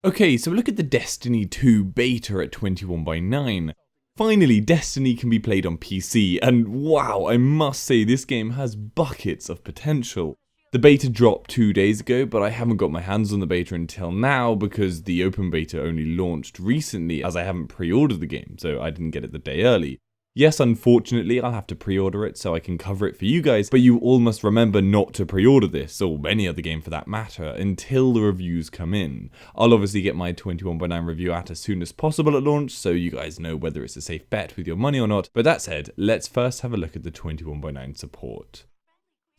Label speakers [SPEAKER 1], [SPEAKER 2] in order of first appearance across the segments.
[SPEAKER 1] Okay, so look at the Destiny 2 beta at 21:9. Finally, Destiny can be played on PC, and wow, I must say this game has buckets of potential. The beta dropped 2 days ago, but I haven't got my hands on the beta until now because the open beta only launched recently as I haven't pre-ordered the game, so I didn't get it the day early. Yes, unfortunately, I'll have to pre-order it so I can cover it for you guys, but you all must remember not to pre-order this, or any other game for that matter, until the reviews come in. I'll obviously get my 21:9 review out as soon as possible at launch, so you guys know whether it's a safe bet with your money or not, but that said, let's first have a look at the 21:9 support.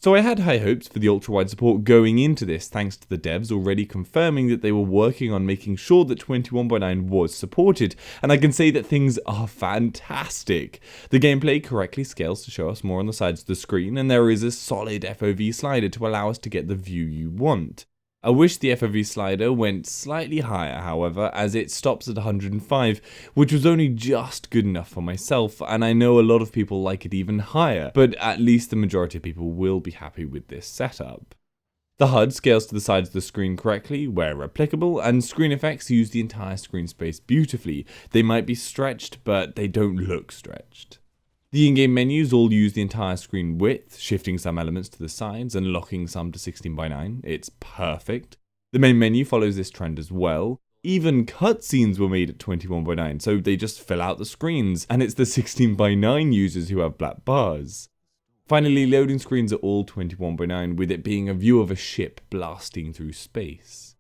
[SPEAKER 1] So I had high hopes for the ultra-wide support going into this thanks to the devs already confirming that they were working on making sure that 21:9 was supported, and I can say that things are fantastic. The gameplay correctly scales to show us more on the sides of the screen, and there is a solid FOV slider to allow us to get the view you want. I wish the FOV slider went slightly higher, however, as it stops at 105, which was only just good enough for myself, and I know a lot of people like it even higher, but at least the majority of people will be happy with this setup. The HUD scales to the sides of the screen correctly, where applicable, and screen effects use the entire screen space beautifully. They might be stretched, but they don't look stretched. The in-game menus all use the entire screen width, shifting some elements to the sides and locking some to 16:9. It's perfect. The main menu follows this trend as well. Even cutscenes were made at 21:9, so they just fill out the screens, and it's the 16:9 users who have black bars. Finally, loading screens are all 21:9, with it being a view of a ship blasting through space.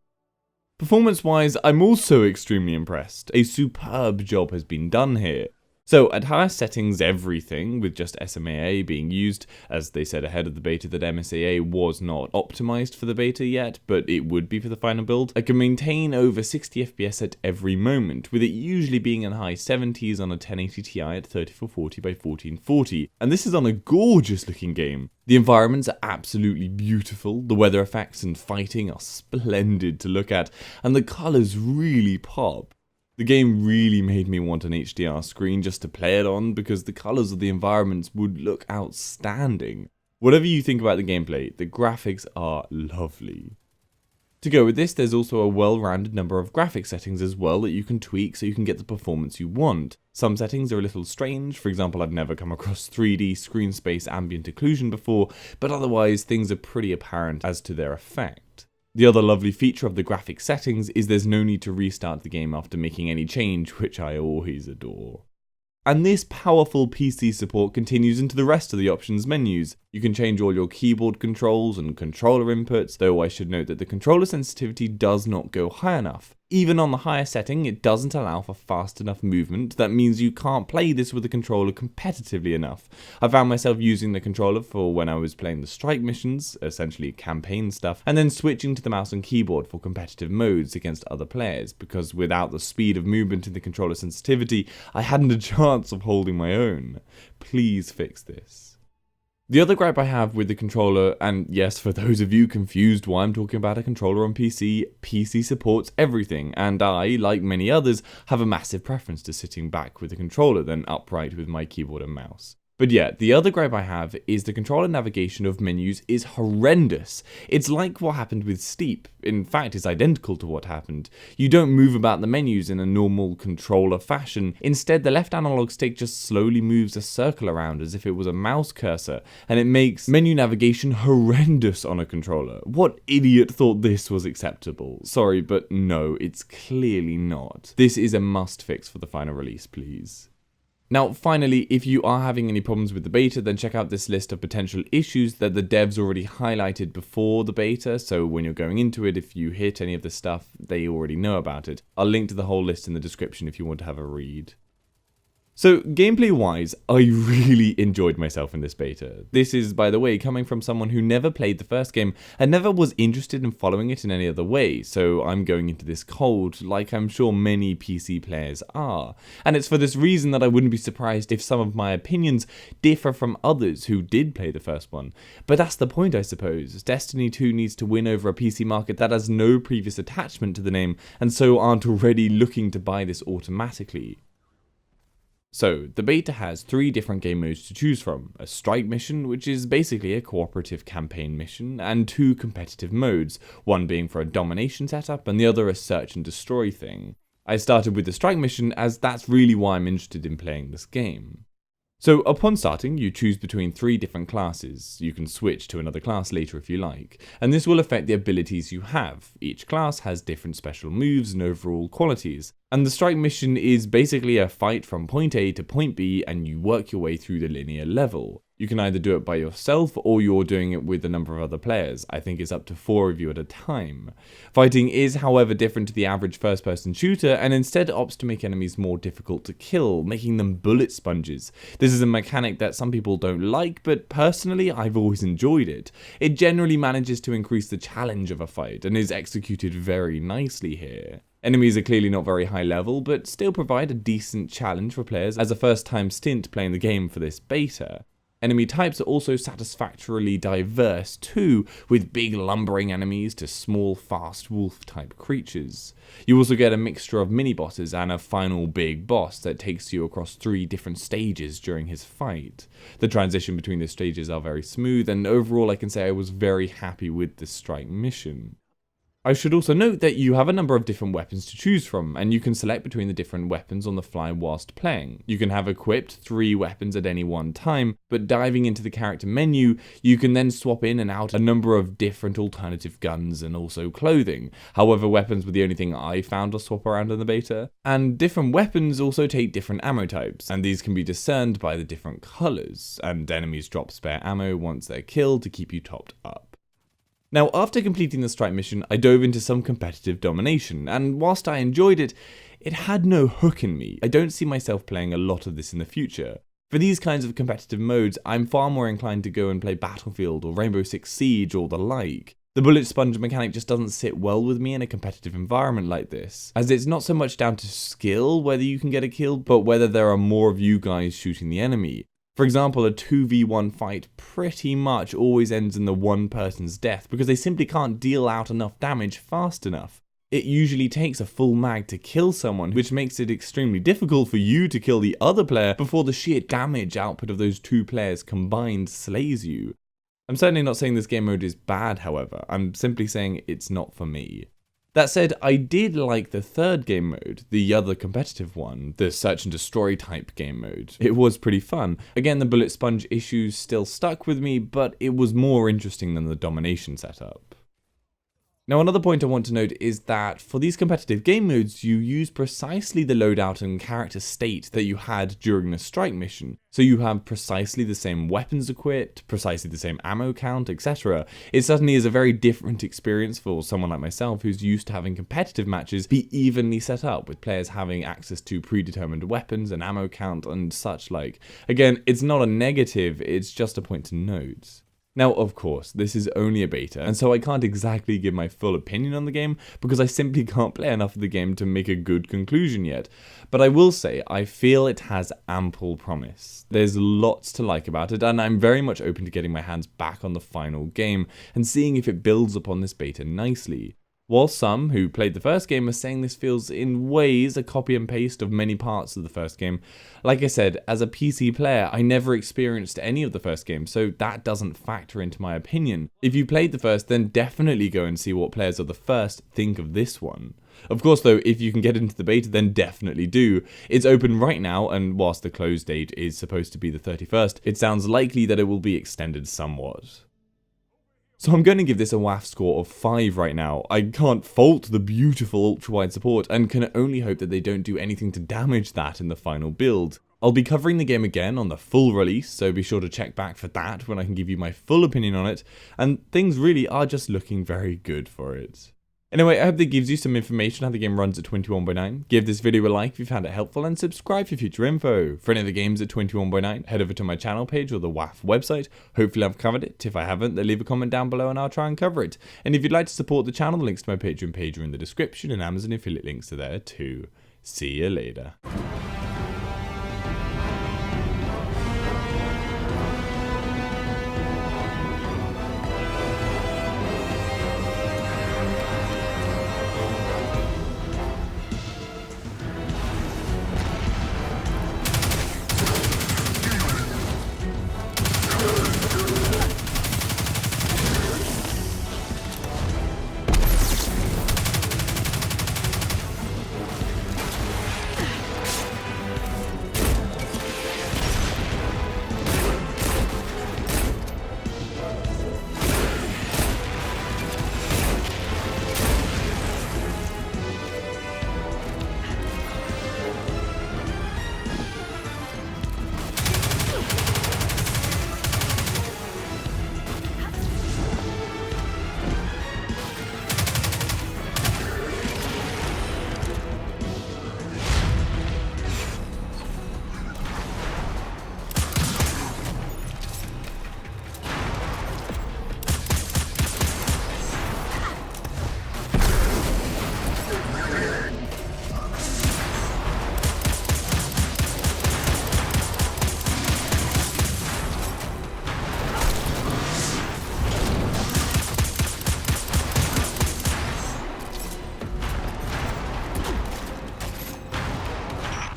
[SPEAKER 1] Performance-wise, I'm also extremely impressed. A superb job has been done here. So at highest settings, everything, with just SMAA being used, as they said ahead of the beta that MSAA was not optimized for the beta yet, but it would be for the final build, I can maintain over 60 FPS at every moment, with it usually being in the high 70s on a 1080 Ti at 3440 by 1440, and this is on a gorgeous looking game. The environments are absolutely beautiful, the weather effects and fighting are splendid to look at, and the colours really pop. The game really made me want an HDR screen just to play it on because the colours of the environments would look outstanding. Whatever you think about the gameplay, the graphics are lovely. To go with this, there's also a well-rounded number of graphic settings as well that you can tweak so you can get the performance you want. Some settings are a little strange, for example I've never come across 3D screen space ambient occlusion before, but otherwise things are pretty apparent as to their effect. The other lovely feature of the graphic settings is there's no need to restart the game after making any change, which I always adore. And this powerful PC support continues into the rest of the options menus. You can change all your keyboard controls and controller inputs, though I should note that the controller sensitivity does not go high enough. Even on the higher setting, it doesn't allow for fast enough movement. That means you can't play this with the controller competitively enough. I found myself using the controller for when I was playing the strike missions, essentially campaign stuff, and then switching to the mouse and keyboard for competitive modes against other players, because without the speed of movement in the controller sensitivity, I hadn't a chance of holding my own. Please fix this. The other gripe I have with the controller, and yes, for those of you confused why I'm talking about a controller on PC, PC supports everything, and I, like many others, have a massive preference to sitting back with the controller than upright with my keyboard and mouse. But yeah, the other gripe I have is the controller navigation of menus is horrendous. It's like what happened with Steep. In fact, it's identical to what happened. You don't move about the menus in a normal controller fashion. Instead, the left analog stick just slowly moves a circle around as if it was a mouse cursor, and it makes menu navigation horrendous on a controller. What idiot thought this was acceptable? Sorry, but no, it's clearly not. This is a must fix for the final release, please. Now, finally, if you are having any problems with the beta, then check out this list of potential issues that the devs already highlighted before the beta, so when you're going into it, if you hit any of the stuff, they already know about it. I'll link to the whole list in the description if you want to have a read. So, gameplay-wise, I really enjoyed myself in this beta. This is, by the way, coming from someone who never played the first game and never was interested in following it in any other way, so I'm going into this cold, like I'm sure many PC players are. And it's for this reason that I wouldn't be surprised if some of my opinions differ from others who did play the first one. But that's the point, I suppose. Destiny 2 needs to win over a PC market that has no previous attachment to the name, and so aren't already looking to buy this automatically. So, the beta has 3 different game modes to choose from: a strike mission, which is basically a cooperative campaign mission, and 2 competitive modes, one being for a domination setup and the other a search and destroy thing. I started with the strike mission as that's really why I'm interested in playing this game. So upon starting, you choose between 3 different classes. You can switch to another class later if you like, and this will affect the abilities you have. Each class has different special moves and overall qualities, and the strike mission is basically a fight from point A to point B and you work your way through the linear level. You can either do it by yourself or you're doing it with a number of other players. I think it's up to 4 of you at a time. Fighting is, however, different to the average first-person shooter and instead opts to make enemies more difficult to kill, making them bullet sponges. This is a mechanic that some people don't like, but personally I've always enjoyed it. It generally manages to increase the challenge of a fight and is executed very nicely here. Enemies are clearly not very high level, but still provide a decent challenge for players as a first-time stint playing the game for this beta. Enemy types are also satisfactorily diverse too, with big lumbering enemies to small fast wolf type creatures. You also get a mixture of mini-bosses and a final big boss that takes you across 3 different stages during his fight. The transition between the stages are very smooth, and overall I can say I was very happy with the strike mission. I should also note that you have a number of different weapons to choose from, and you can select between the different weapons on the fly whilst playing. You can have equipped 3 weapons at any one time, but diving into the character menu, you can then swap in and out a number of different alternative guns and also clothing. However, weapons were the only thing I found to swap around in the beta. And different weapons also take different ammo types, and these can be discerned by the different colours, and enemies drop spare ammo once they're killed to keep you topped up. Now, after completing the strike mission, I dove into some competitive domination, and whilst I enjoyed it, it had no hook in me. I don't see myself playing a lot of this in the future. For these kinds of competitive modes, I'm far more inclined to go and play Battlefield or Rainbow Six Siege or the like. The bullet sponge mechanic just doesn't sit well with me in a competitive environment like this, as it's not so much down to skill whether you can get a kill, but whether there are more of you guys shooting the enemy. For example, a 2v1 fight pretty much always ends in the one person's death because they simply can't deal out enough damage fast enough. It usually takes a full mag to kill someone, which makes it extremely difficult for you to kill the other player before the sheer damage output of those 2 players combined slays you. I'm certainly not saying this game mode is bad, however, I'm simply saying it's not for me. That said, I did like the 3rd game mode, the other competitive one, the search and destroy type game mode. It was pretty fun. Again, the bullet sponge issues still stuck with me, but it was more interesting than the domination setup. Now, another point I want to note is that for these competitive game modes, you use precisely the loadout and character state that you had during the strike mission. So you have precisely the same weapons equipped, precisely the same ammo count, etc. It certainly is a very different experience for someone like myself who's used to having competitive matches be evenly set up, with players having access to predetermined weapons and ammo count and such like. Again, it's not a negative, it's just a point to note. Now, of course, this is only a beta, and so I can't exactly give my full opinion on the game because I simply can't play enough of the game to make a good conclusion yet. But I will say, I feel it has ample promise. There's lots to like about it, and I'm very much open to getting my hands back on the final game and seeing if it builds upon this beta nicely. While some who played the first game are saying this feels in ways a copy and paste of many parts of the first game, like I said, as a PC player I never experienced any of the first game, so that doesn't factor into my opinion. If you played the first, then definitely go and see what players of the first think of this one. Of course though, if you can get into the beta, then definitely do. It's open right now, and whilst the close date is supposed to be the 31st, it sounds likely that it will be extended somewhat. So I'm going to give this a WAF score of 5 right now. I can't fault the beautiful ultra-wide support and can only hope that they don't do anything to damage that in the final build. I'll be covering the game again on the full release, so be sure to check back for that when I can give you my full opinion on it, and things really are just looking very good for it. Anyway, I hope that gives you some information on how the game runs at 21:9. Give this video a like if you found it helpful, and subscribe for future info. For any other games at 21:9, head over to my channel page or the WAF website. Hopefully I've covered it. If I haven't, then leave a comment down below and I'll try and cover it. And if you'd like to support the channel, the links to my Patreon page are in the description, and Amazon affiliate links are there too. See you later.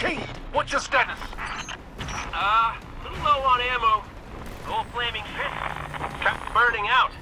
[SPEAKER 2] King, what's your status?
[SPEAKER 3] Little low on ammo. Old flaming fist. Kept burning out.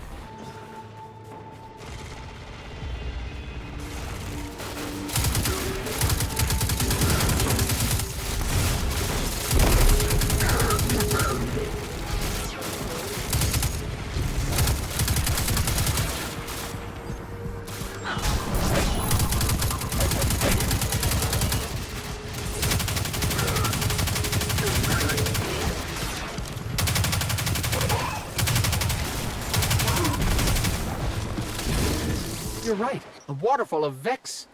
[SPEAKER 4] You're right. A waterfall of Vex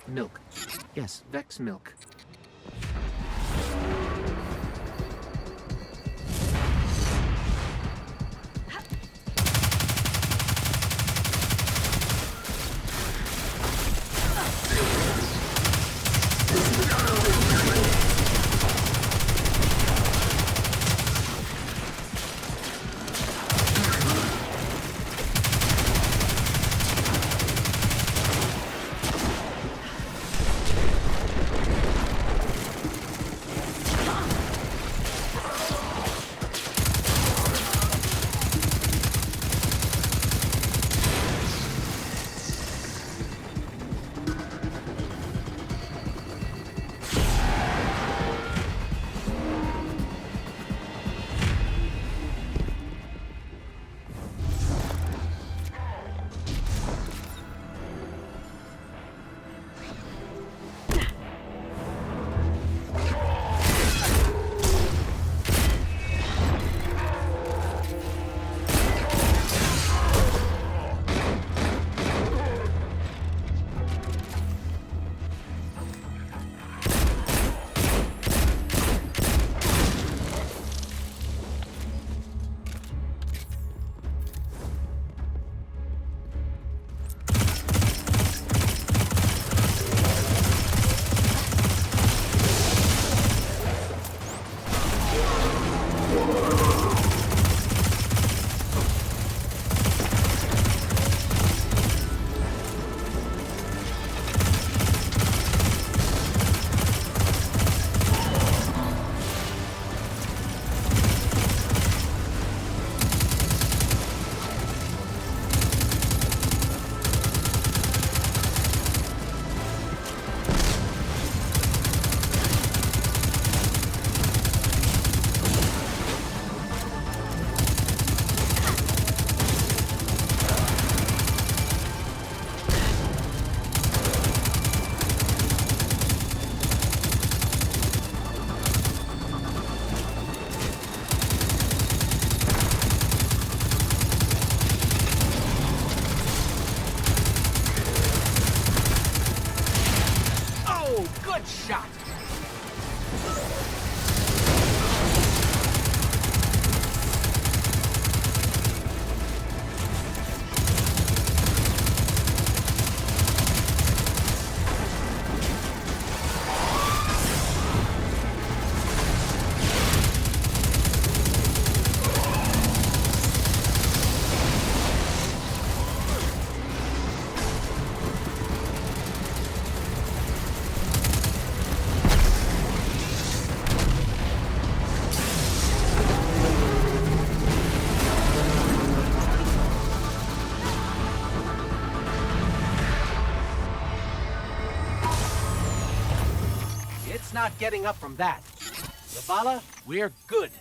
[SPEAKER 4] milk. Yes, Vex milk. Good shot! It's not getting up from that. Zavala, we're good.